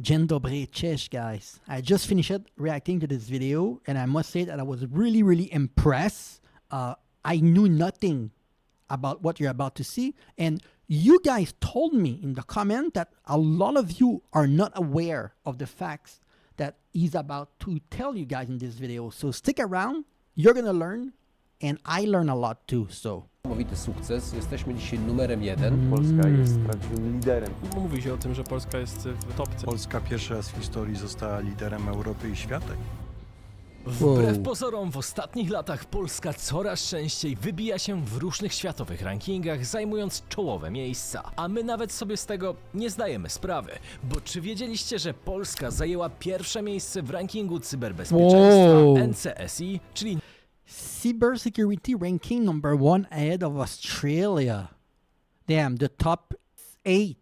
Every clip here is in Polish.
Dzień dobry, cześć guys. I just finished reacting to this video and I must say that I was really, really impressed. I knew nothing about what you're about to see, and you guys told me in the comment that a lot of you are not aware of the facts that he's about to tell you guys in this video. So stick around, you're gonna learn, and I learn a lot too, so. Niesamowity sukces. Jesteśmy dzisiaj numerem 1. Polska jest prawdziwym liderem. Mówi się o tym, że Polska jest w topce. Polska pierwszy raz w historii została liderem Europy i świata. Wbrew pozorom w ostatnich latach Polska coraz częściej wybija się w różnych światowych rankingach, zajmując czołowe miejsca. A my nawet sobie z tego nie zdajemy sprawy, bo czy wiedzieliście, że Polska zajęła pierwsze miejsce w rankingu cyberbezpieczeństwa NCSI, czyli Cybersecurity ranking number 1 ahead of Australia. Damn, the top 8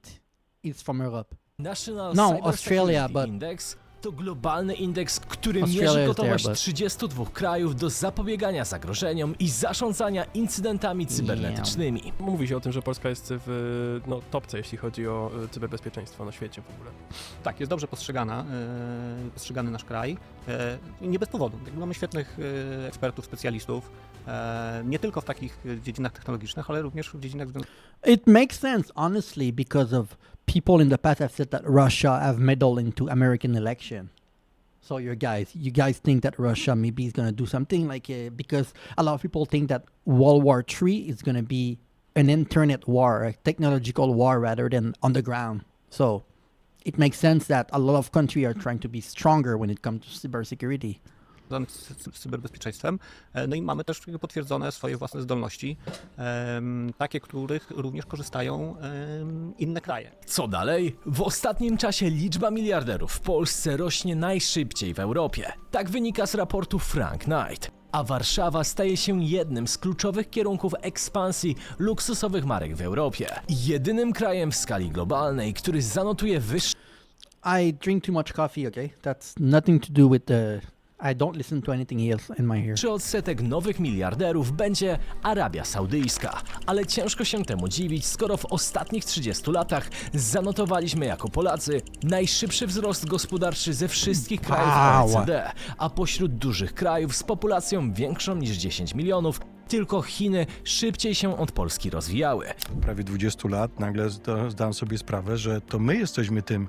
is from Europe. National No, Cybersecurity Australia, but- Index. To globalny indeks, który Australia mierzy is gotowość there, but- 32 krajów do zapobiegania zagrożeniom i zarządzania incydentami cybernetycznymi. Mówi się o tym, że Polska jest w topce, jeśli chodzi o cyberbezpieczeństwo na świecie w ogóle. Tak, jest dobrze postrzegany nasz kraj. Nie bez powodu. Mamy świetnych ekspertów, specjalistów, nie tylko w takich dziedzinach technologicznych, ale również w dziedzinach związanych. It makes sense, honestly, because of people in the past have said that Russia have meddled into American election. So you guys think that Russia maybe is going to do something because a lot of people think that World War III is going to be an internet war, a technological war rather than on the ground. So it makes sense that a lot of countries are trying to be stronger when it comes to cybersecurity. Z cyberbezpieczeństwem. No i mamy też potwierdzone swoje własne zdolności, takie, których również korzystają inne kraje. Co dalej? W ostatnim czasie liczba miliarderów w Polsce rośnie najszybciej w Europie. Tak wynika z raportu Frank Knight. A Warszawa staje się jednym z kluczowych kierunków ekspansji luksusowych marek w Europie. Jedynym krajem w skali globalnej, który zanotuje wyższy I drink too much coffee, okay? That's nothing to do with the... I don't listen to anything else in my ear. odsetek nowych miliarderów będzie Arabia Saudyjska. Ale ciężko się temu dziwić, skoro w ostatnich 30 latach zanotowaliśmy jako Polacy najszybszy wzrost gospodarczy ze wszystkich krajów OECD, a pośród dużych krajów z populacją większą niż 10 milionów tylko Chiny szybciej się od Polski rozwijały. Prawie 20 lat nagle zdałem sobie sprawę, że to my jesteśmy tym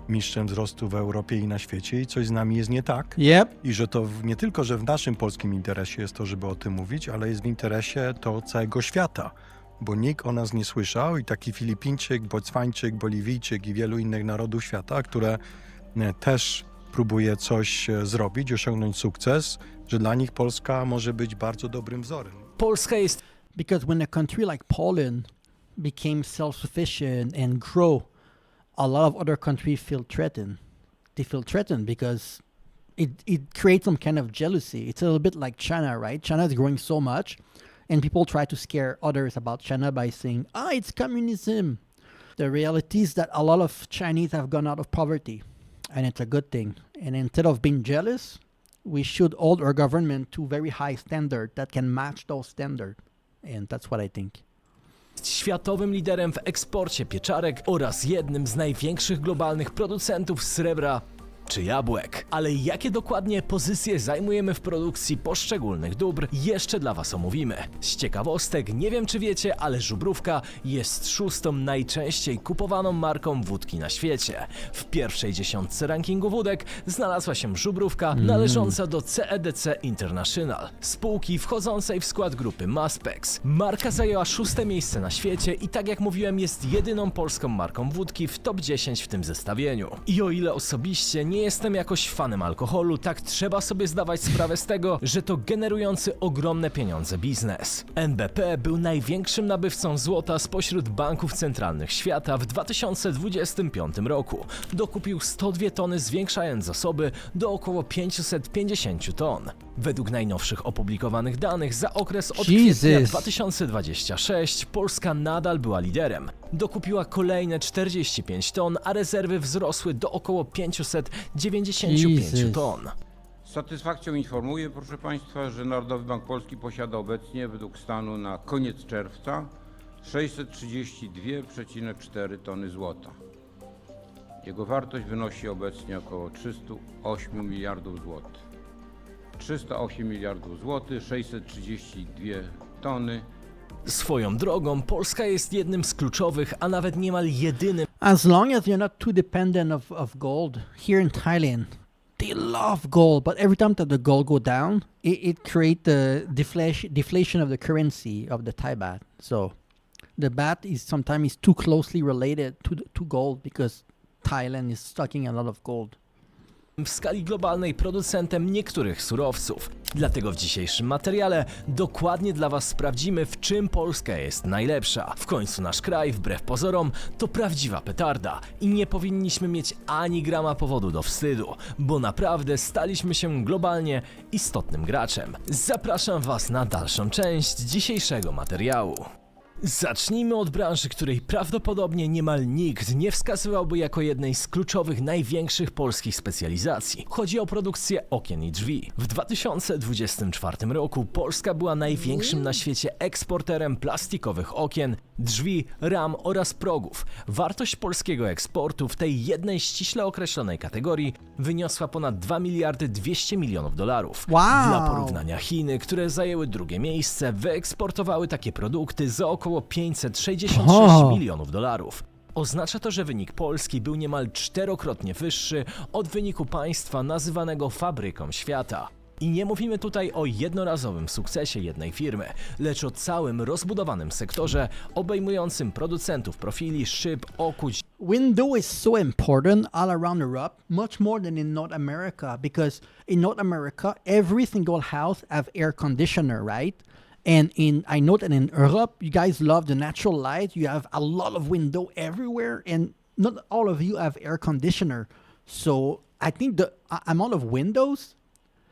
mistrzem wzrostu w Europie i na świecie i coś z nami jest nie tak. Yep. I że to nie tylko, że w naszym polskim interesie jest to, żeby o tym mówić, ale jest w interesie to całego świata. Bo nikt o nas nie słyszał i taki Filipińczyk, Botswańczyk, Boliwijczyk i wielu innych narodów świata, które też próbuje coś zrobić, osiągnąć sukces, że dla nich Polska może być bardzo dobrym wzorem. Polska jest Because when a country like Poland became self-sufficient and grow, a lot of other countries feel threatened. They feel threatened because it creates some kind of jealousy. It's a little bit like China, right? China is growing so much, and people try to scare others about China by saying, it's communism. The reality is that a lot of Chinese have gone out of poverty, and it's a good thing. And instead of being jealous, we should hold our government to very high standard that can match those standards. And that's what I think. światowym liderem w eksporcie pieczarek oraz jednym z największych globalnych producentów srebra czy jabłek. Ale jakie dokładnie pozycje zajmujemy w produkcji poszczególnych dóbr, jeszcze dla Was omówimy. Z ciekawostek, nie wiem czy wiecie, ale Żubrówka jest 6. najczęściej kupowaną marką wódki na świecie. W pierwszej dziesiątce rankingu wódek znalazła się Żubrówka należąca do CEDC International, spółki wchodzącej w skład grupy Maspex. Marka zajęła 6. miejsce na świecie i tak jak mówiłem, jest jedyną polską marką wódki w top 10 w tym zestawieniu. I o ile osobiście nie jestem jakoś fanem alkoholu, tak trzeba sobie zdawać sprawę z tego, że to generujący ogromne pieniądze biznes. NBP był największym nabywcą złota spośród banków centralnych świata w 2025 roku. Dokupił 102 tony, zwiększając zasoby do około 550 ton. Według najnowszych opublikowanych danych za okres od kwietnia 2026 Polska nadal była liderem. Dokupiła kolejne 45 ton, a rezerwy wzrosły do około 595 ton. Z satysfakcją informuję, proszę Państwa, że Narodowy Bank Polski posiada obecnie, według stanu na koniec czerwca, 632,4 tony złota. Jego wartość wynosi obecnie około 308 miliardów złotych. 308 miliardów złotych, 632 tony. Swoją drogą, Polska jest jednym z kluczowych, a nawet niemal jedynym As long as you're not too dependent of gold, here in Thailand, they love gold, but every time that the gold go down, it creates the deflation of the currency of the Thai baht. So the baht is sometimes too closely related to gold because Thailand is stocking a lot of gold. w skali globalnej producentem niektórych surowców. Dlatego w dzisiejszym materiale dokładnie dla Was sprawdzimy, w czym Polska jest najlepsza. W końcu nasz kraj, wbrew pozorom, to prawdziwa petarda i nie powinniśmy mieć ani grama powodu do wstydu, bo naprawdę staliśmy się globalnie istotnym graczem. Zapraszam Was na dalszą część dzisiejszego materiału. Zacznijmy od branży, której prawdopodobnie niemal nikt nie wskazywałby jako jednej z kluczowych, największych polskich specjalizacji. Chodzi o produkcję okien i drzwi. W 2024 roku Polska była największym na świecie eksporterem plastikowych okien, drzwi, ram oraz progów. Wartość polskiego eksportu w tej jednej ściśle określonej kategorii wyniosła ponad 2 miliardy 200 milionów dolarów. Wow! Dla porównania Chiny, które zajęły drugie miejsce, wyeksportowały takie produkty za około 566 milionów dolarów. Oznacza to, że wynik Polski był niemal 4-krotnie wyższy od wyniku państwa nazywanego fabryką świata. I nie mówimy tutaj o jednorazowym sukcesie jednej firmy, lecz o całym rozbudowanym sektorze obejmującym producentów profili, szyb, okuć. Window is so important all around Europe, much more than in North America, because in North America, every single house have air conditioner, right? And I know that in Europe, you guys love the natural light. You have a lot of window everywhere, and not all of you have air conditioner. So I think the amount of windows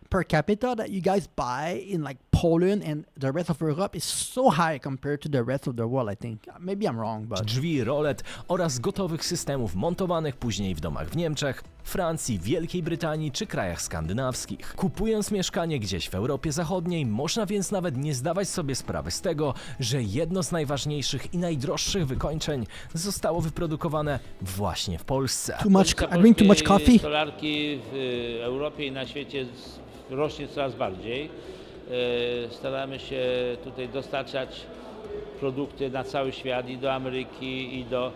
per capita that you guys buy in like Poland and the rest of Europe is so high compared to the rest of the world, I think. Maybe I'm wrong, but... Drzwi, rolet oraz gotowych systemów montowanych później w domach w Niemczech, Francji, Wielkiej Brytanii czy krajach skandynawskich. Kupując mieszkanie gdzieś w Europie Zachodniej, można więc nawet nie zdawać sobie sprawy z tego, że jedno z najważniejszych i najdroższych wykończeń zostało wyprodukowane właśnie w Polsce. I drink too much coffee. Solarki w Europie i na świecie rośnie coraz bardziej. Staramy się tutaj dostarczać produkty na cały świat i do Ameryki, i do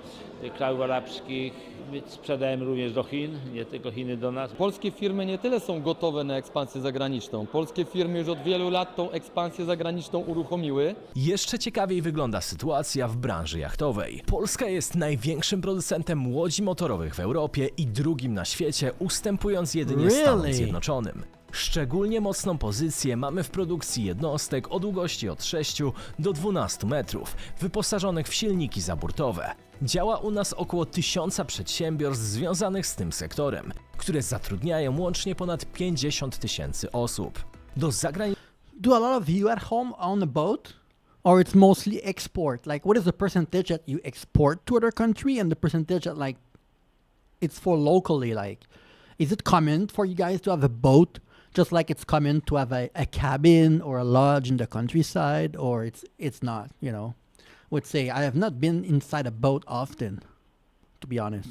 krajów arabskich. My sprzedajemy również do Chin, nie tylko Chiny do nas. Polskie firmy nie tyle są gotowe na ekspansję zagraniczną. Polskie firmy już od wielu lat tą ekspansję zagraniczną uruchomiły. Jeszcze ciekawiej wygląda sytuacja w branży jachtowej. Polska jest największym producentem łodzi motorowych w Europie i drugim na świecie, ustępując jedynie Stanom Zjednoczonym. Szczególnie mocną pozycję mamy w produkcji jednostek o długości od 6 do 12 metrów, wyposażonych w silniki zaburtowe. Działa u nas około 1000 przedsiębiorstw związanych z tym sektorem, które zatrudniają łącznie ponad 50 000 osób. Do zagranicznych Do a lot of you at home own a boat? Or it's mostly export? Like, what is the percentage that you export to other country and the percentage that, like, it's for locally? Like, is it common for you guys to have a boat, just like it's common to have a cabin or a lodge in the countryside, or it's not, you know? Would say I have not been inside a boat often, to be honest.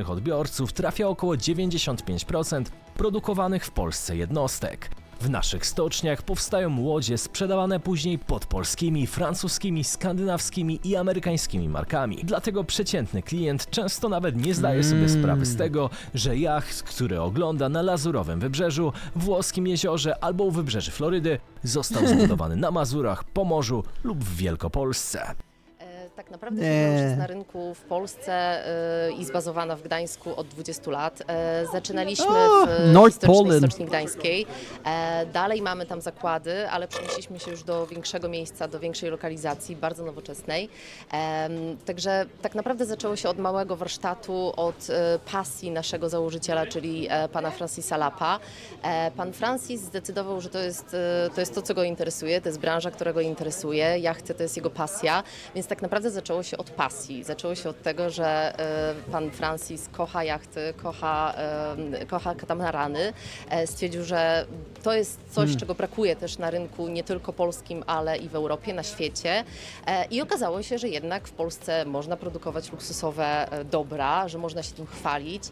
odbiorców trafia około 95% produkowanych w Polsce jednostek. W naszych stoczniach powstają łodzie sprzedawane później pod polskimi, francuskimi, skandynawskimi i amerykańskimi markami. Dlatego przeciętny klient często nawet nie zdaje sobie sprawy z tego, że jacht, który ogląda na Lazurowym Wybrzeżu, włoskim jeziorze albo u wybrzeży Florydy, został zbudowany na Mazurach, Pomorzu lub w Wielkopolsce. Tak naprawdę firma już jest na rynku w Polsce i zbazowana w Gdańsku od 20 lat. Zaczynaliśmy w historycznej Stoczni Gdańskiej. Dalej mamy tam zakłady, ale przenieśliśmy się już do większego miejsca, do większej lokalizacji, bardzo nowoczesnej. Także tak naprawdę zaczęło się od małego warsztatu, od pasji naszego założyciela, czyli pana Francisa Lapa. Pan Francis zdecydował, że to jest to, co go interesuje, to jest branża, która go interesuje, jachty to jest jego pasja, więc tak naprawdę zaczęło się od pasji. Zaczęło się od tego, że pan Francis kocha jachty, kocha katamarany. Stwierdził, że to jest coś, czego brakuje też na rynku nie tylko polskim, ale i w Europie, na świecie. I okazało się, że jednak w Polsce można produkować luksusowe dobra, że można się tym chwalić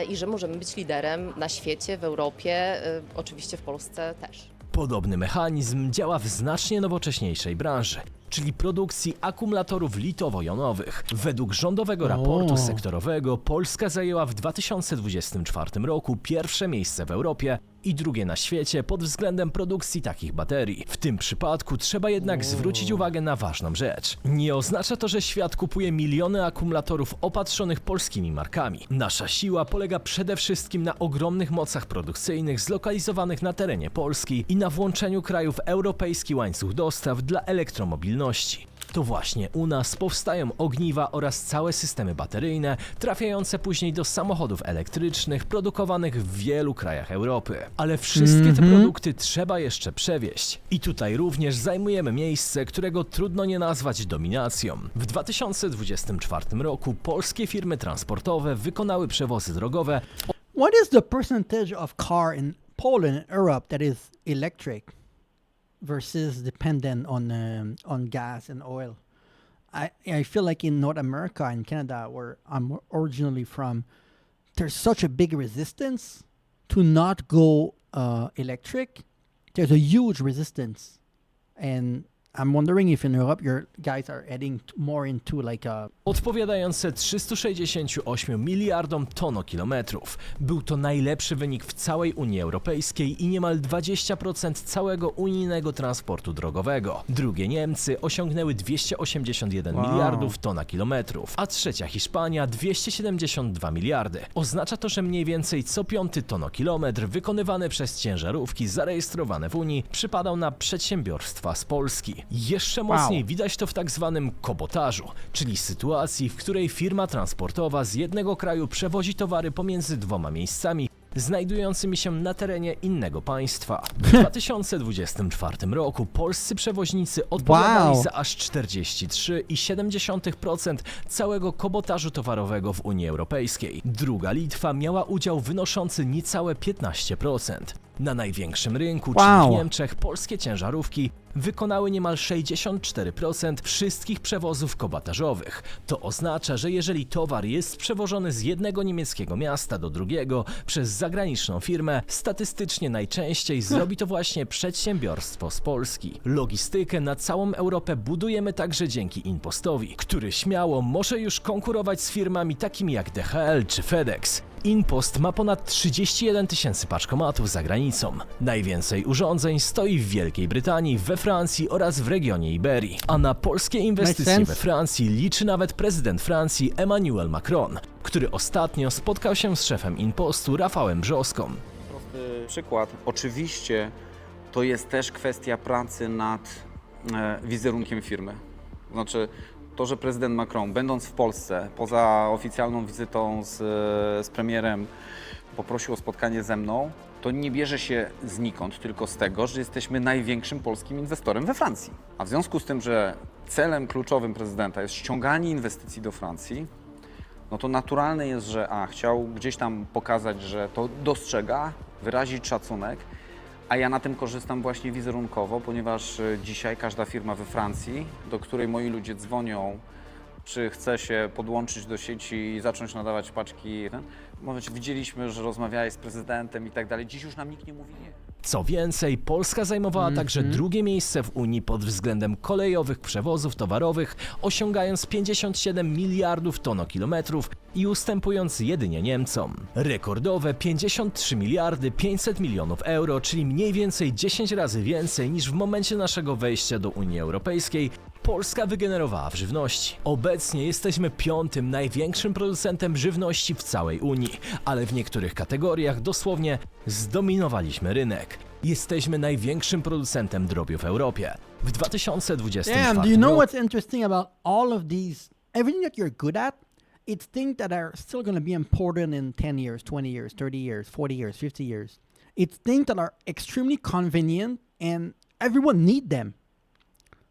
i że możemy być liderem na świecie, w Europie, oczywiście w Polsce też. Podobny mechanizm działa w znacznie nowocześniejszej branży, czyli produkcji akumulatorów litowo-jonowych. Według rządowego raportu sektorowego Polska zajęła w 2024 roku pierwsze miejsce w Europie i drugie na świecie pod względem produkcji takich baterii. W tym przypadku trzeba jednak zwrócić uwagę na ważną rzecz. Nie oznacza to, że świat kupuje miliony akumulatorów opatrzonych polskimi markami. Nasza siła polega przede wszystkim na ogromnych mocach produkcyjnych zlokalizowanych na terenie Polski i na włączeniu krajów w europejski łańcuch dostaw dla elektromobilności. To właśnie u nas powstają ogniwa oraz całe systemy bateryjne, trafiające później do samochodów elektrycznych produkowanych w wielu krajach Europy. Ale wszystkie te produkty trzeba jeszcze przewieźć. I tutaj również zajmujemy miejsce, którego trudno nie nazwać dominacją. W 2024 roku polskie firmy transportowe wykonały przewozy drogowe. What is the percentage of car in Poland and Europe that is electric versus dependent on gas and oil? I feel like in North America and Canada, where I'm originally from, there's such a big resistance to not go electric. There's a huge resistance, and I'm wondering if in Europe your guys are adding more into like a... Odpowiadające 368 miliardom tonokilometrów. Był to najlepszy wynik w całej Unii Europejskiej i niemal 20% całego unijnego transportu drogowego. Drugie Niemcy osiągnęły 281 miliardów tonakilometrów, a trzecia Hiszpania 272 miliardy. Oznacza to, że mniej więcej co piąty tonokilometr wykonywany przez ciężarówki zarejestrowane w Unii przypadał na przedsiębiorstwa z Polski. Jeszcze mocniej widać to w tak zwanym kobotażu, czyli sytuacji, w której firma transportowa z jednego kraju przewozi towary pomiędzy dwoma miejscami znajdującymi się na terenie innego państwa. W 2024 roku polscy przewoźnicy odpowiadali za aż 43,7% całego kobotażu towarowego w Unii Europejskiej. Druga Litwa miała udział wynoszący niecałe 15%. Na największym rynku, czyli w Niemczech, polskie ciężarówki wykonały niemal 64% wszystkich przewozów kobotażowych. To oznacza, że jeżeli towar jest przewożony z jednego niemieckiego miasta do drugiego przez zagraniczną firmę, statystycznie najczęściej zrobi to właśnie przedsiębiorstwo z Polski. Logistykę na całą Europę budujemy także dzięki InPostowi, który śmiało może już konkurować z firmami takimi jak DHL czy FedEx. InPost ma ponad 31 tysięcy paczkomatów za granicą. Najwięcej urządzeń stoi w Wielkiej Brytanii, we Francji oraz w regionie Iberii. A na polskie inwestycje we Francji liczy nawet prezydent Francji Emmanuel Macron, który ostatnio spotkał się z szefem InPostu Rafałem Brzoską. Prosty przykład. Oczywiście to jest też kwestia pracy nad wizerunkiem firmy. Znaczy, to, że prezydent Macron, będąc w Polsce, poza oficjalną wizytą z premierem, poprosił o spotkanie ze mną, to nie bierze się znikąd, tylko z tego, że jesteśmy największym polskim inwestorem we Francji. A w związku z tym, że celem kluczowym prezydenta jest ściąganie inwestycji do Francji, no to naturalne jest, że chciał gdzieś tam pokazać, że to dostrzega, wyrazić szacunek, a ja na tym korzystam właśnie wizerunkowo, ponieważ dzisiaj każda firma we Francji, do której moi ludzie dzwonią, czy chce się podłączyć do sieci i zacząć nadawać paczki, widzieliśmy, że rozmawiałeś z prezydentem i tak dalej. Dziś już nam nikt nie mówi nie. Co więcej, Polska zajmowała także drugie miejsce w Unii pod względem kolejowych przewozów towarowych, osiągając 57 miliardów tonokilometrów i ustępując jedynie Niemcom. Rekordowe 53 miliardy 500 milionów euro, czyli mniej więcej 10 razy więcej niż w momencie naszego wejścia do Unii Europejskiej, Polska wygenerowała w żywności. Obecnie jesteśmy piątym największym producentem żywności w całej Unii, ale w niektórych kategoriach dosłownie zdominowaliśmy rynek. Jesteśmy największym producentem drobiu w Europie. W 2024 do you know what's interesting about all of these? Everything that you're good at, it's things that are still going to be important in 10 years, 20 years, 30 years, 40 years, 50 years. It's things that are extremely convenient and everyone need them.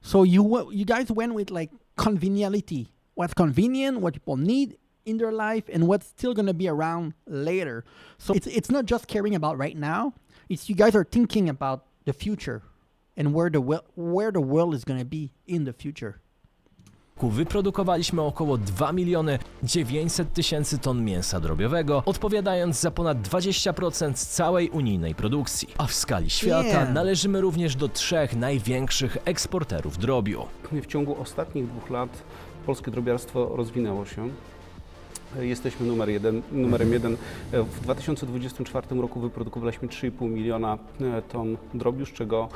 So you guys went with like conveniality. What's convenient, what people need in their life, and what's still going to be around later. So it's not just caring about right now. It's you guys are thinking about the future and where the world is going to be in the future. Wyprodukowaliśmy około 2 900 000 ton mięsa drobiowego, odpowiadając za ponad 20% całej unijnej produkcji. A w skali świata należymy również do 3 największych eksporterów drobiu. W ciągu ostatnich 2 lat polskie drobiarstwo rozwinęło się. Jesteśmy numerem jeden. W 2024 roku wyprodukowaliśmy 3,5 miliona ton drobiu, z czego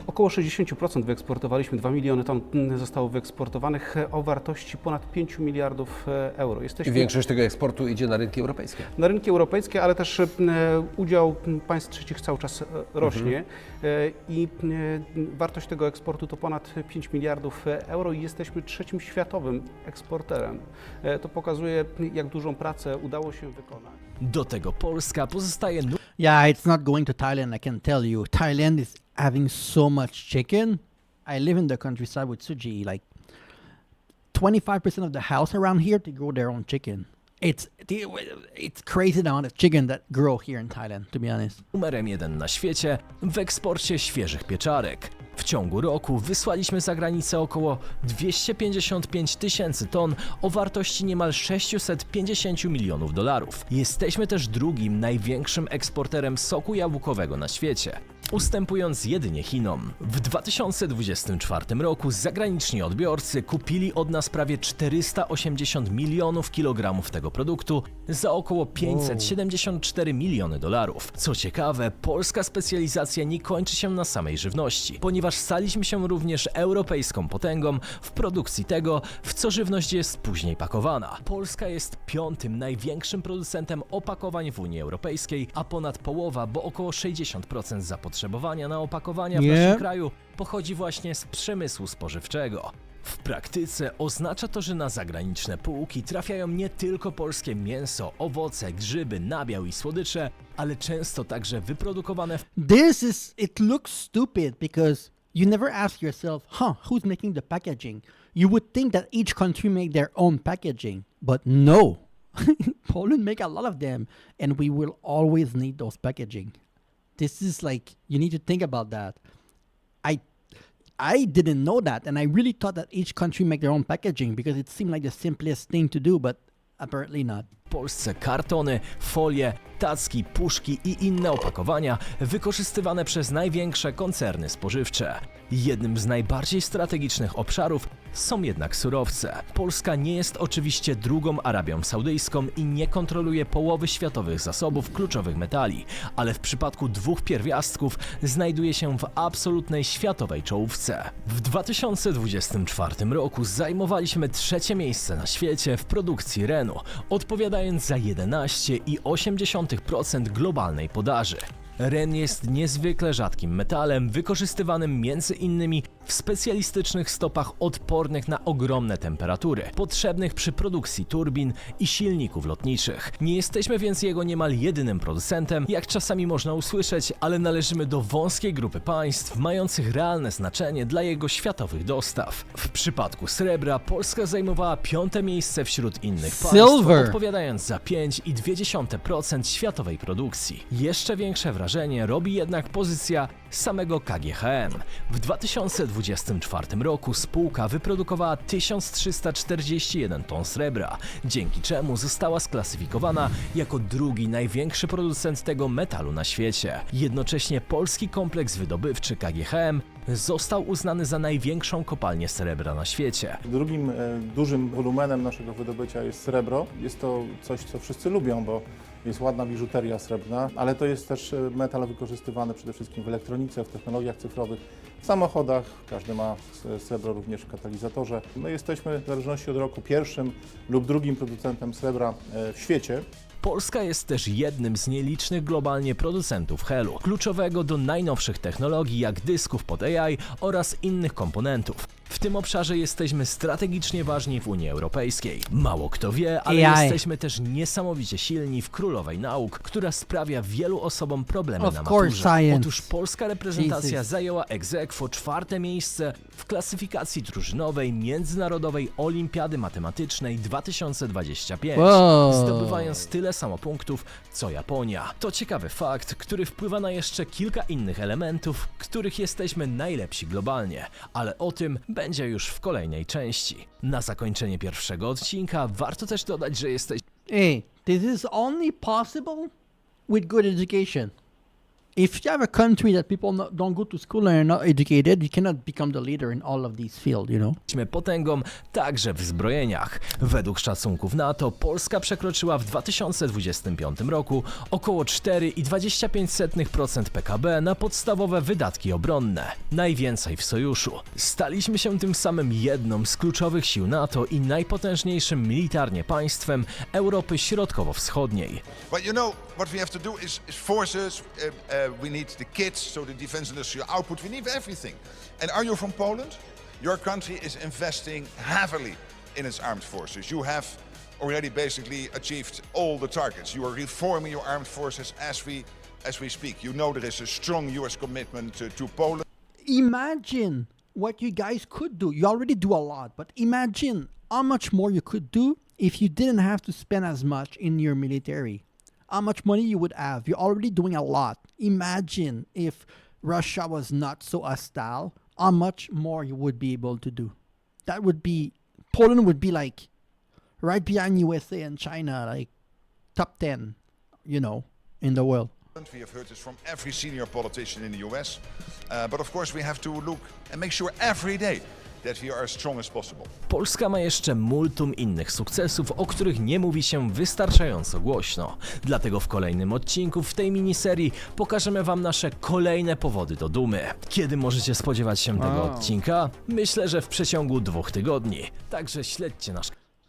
około 60% wyeksportowaliśmy, 2 miliony ton zostało wyeksportowanych o wartości ponad 5 miliardów euro. I większość tego eksportu idzie na rynki europejskie. Na rynki europejskie, ale też udział państw trzecich cały czas rośnie i wartość tego eksportu to ponad 5 miliardów euro i jesteśmy 3. światowym eksporterem. To pokazuje, jak dużą pracę udało się wykonać. Do tego Polska pozostaje... Yeah, it's not going to Thailand, I can tell you. Thailand is having so much chicken. I live in the countryside with Suji. Like 25% of the house around here, they grow their own chicken. It's crazy the amount of chicken that grow here in Thailand, to be honest. Numerem 1 na świecie w eksporcie świeżych pieczarek. W ciągu roku wysłaliśmy za granicę około 255 000 ton o wartości niemal 650 milionów dolarów. Jesteśmy też drugim największym eksporterem soku jabłkowego na świecie, ustępując jedynie Chinom. W 2024 roku zagraniczni odbiorcy kupili od nas prawie 480 milionów kilogramów tego produktu za około 574 miliony dolarów. Co ciekawe, polska specjalizacja nie kończy się na samej żywności, ponieważ staliśmy się również europejską potęgą w produkcji tego, w co żywność jest później pakowana. Polska jest 5. największym producentem opakowań w Unii Europejskiej, a ponad połowa, bo około 60% zapotrzebowania na opakowania w naszym kraju pochodzi właśnie z przemysłu spożywczego. W praktyce oznacza to, że na zagraniczne półki trafiają nie tylko polskie mięso, owoce, grzyby, nabiał i słodycze, ale często także wyprodukowane It looks stupid because you never ask yourself, who's making the packaging? You would think that each country make their own packaging, but no. Poland make a lot of them, and we will always need those packaging. This is like, you need to think about that. I didn't know that, and I really thought that each country make their own packaging because it seemed like the simplest thing to do, but apparently not. W Polsce kartony, folie, tacki, puszki i inne opakowania wykorzystywane przez największe koncerny spożywcze. Jednym z najbardziej strategicznych obszarów są jednak surowce. Polska nie jest oczywiście drugą Arabią Saudyjską i nie kontroluje połowy światowych zasobów kluczowych metali, ale w przypadku 2 pierwiastków znajduje się w absolutnej światowej czołówce. W 2024 roku zajmowaliśmy 3. miejsce na świecie w produkcji renu, odpowiadając za 11,8% globalnej podaży. Ren jest niezwykle rzadkim metalem, wykorzystywanym między innymi w specjalistycznych stopach odpornych na ogromne temperatury, potrzebnych przy produkcji turbin i silników lotniczych. Nie jesteśmy więc jego niemal jedynym producentem, jak czasami można usłyszeć, ale należymy do wąskiej grupy państw mających realne znaczenie dla jego światowych dostaw. W przypadku srebra Polska zajmowała 5. miejsce wśród innych państw, odpowiadając za 5,2% światowej produkcji. Jeszcze większe wrażenie robi jednak pozycja samego KGHM. W 2024 roku spółka wyprodukowała 1341 ton srebra, dzięki czemu została sklasyfikowana jako drugi największy producent tego metalu na świecie. Jednocześnie polski kompleks wydobywczy KGHM został uznany za największą kopalnię srebra na świecie. Drugim dużym wolumenem naszego wydobycia jest srebro. Jest to coś, co wszyscy lubią, bo jest ładna biżuteria srebrna, ale to jest też metal wykorzystywany przede wszystkim w elektronice, w technologiach cyfrowych, w samochodach. Każdy ma srebro również w katalizatorze. My jesteśmy w zależności od roku 1. lub 2. producentem srebra w świecie. Polska jest też jednym z nielicznych globalnie producentów helu, kluczowego do najnowszych technologii jak dysków pod AI oraz innych komponentów. W tym obszarze jesteśmy strategicznie ważni w Unii Europejskiej. Mało kto wie, ale jesteśmy też niesamowicie silni w królowej nauk, która sprawia wielu osobom problemy na maturze. Otóż polska reprezentacja zajęła ex aequo 4. miejsce w klasyfikacji drużynowej Międzynarodowej Olimpiady Matematycznej 2025, zdobywając tyle samo punktów co Japonia. To ciekawy fakt, który wpływa na jeszcze kilka innych elementów, których jesteśmy najlepsi globalnie, ale o tym będzie już w kolejnej części. Na zakończenie pierwszego odcinka warto też dodać, że Hey, this is only possible with good education. If you have a country that people don't go to school and are not educated, you cannot become the leader in all of these fields, you know? Jesteśmy potęgą także w zbrojeniach. Według szacunków NATO Polska przekroczyła w 2025 roku około 4,25% PKB na podstawowe wydatki obronne. Najwięcej w sojuszu. Staliśmy się tym samym jedną z kluczowych sił NATO i najpotężniejszym militarnie państwem Europy Środkowo-Wschodniej. But you know, what we have to do is forces, we need the kits, so the defense industrial output, we need everything. And are you from Poland? Your country is investing heavily in its armed forces. You have already basically achieved all the targets. You are reforming your armed forces as we speak. You know there is a strong US commitment to Poland. Imagine what you guys could do. You already do a lot, but imagine how much more you could do if you didn't have to spend as much in your military. How much money you would have. You're already doing a lot. Imagine if Russia was not so hostile, how much more you would be able to do. That would be, Poland would be like right behind USA and China, like top 10, you know, in the world. We have heard this from every senior politician in the US, but of course we have to look and make sure every day that we are as strong as possible. Polska ma jeszcze multum innych sukcesów, o których nie mówi się wystarczająco głośno. Dlatego w kolejnym odcinku w tej miniserii pokażemy wam nasze kolejne powody do dumy. Kiedy możecie spodziewać się tego odcinka? Myślę, że w przeciągu 2 tygodni. Także śledźcie nasz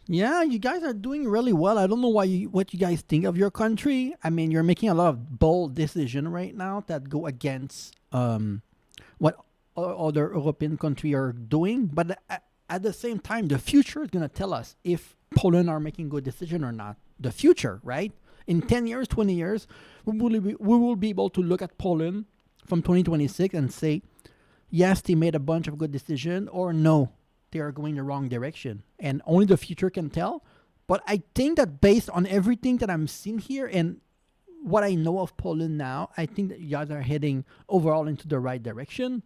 Yeah, you guys are doing really well. I don't know what you guys think of your country. I mean, you're making a lot of bold decisions right now that go against what other European countries are doing. But at the same time, the future is going to tell us if Poland are making good decisions or not. The future, right? In 10 years, 20 years, we will be able to look at Poland from 2026 and say, yes, they made a bunch of good decisions, or no, they are going the wrong direction. And only the future can tell. But I think that based on everything that I'm seeing here and what I know of Poland now, I think that you guys are heading overall into the right direction.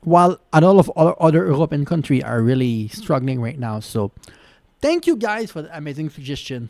While a lot of other European countries are really struggling right now. So thank you guys for the amazing suggestion.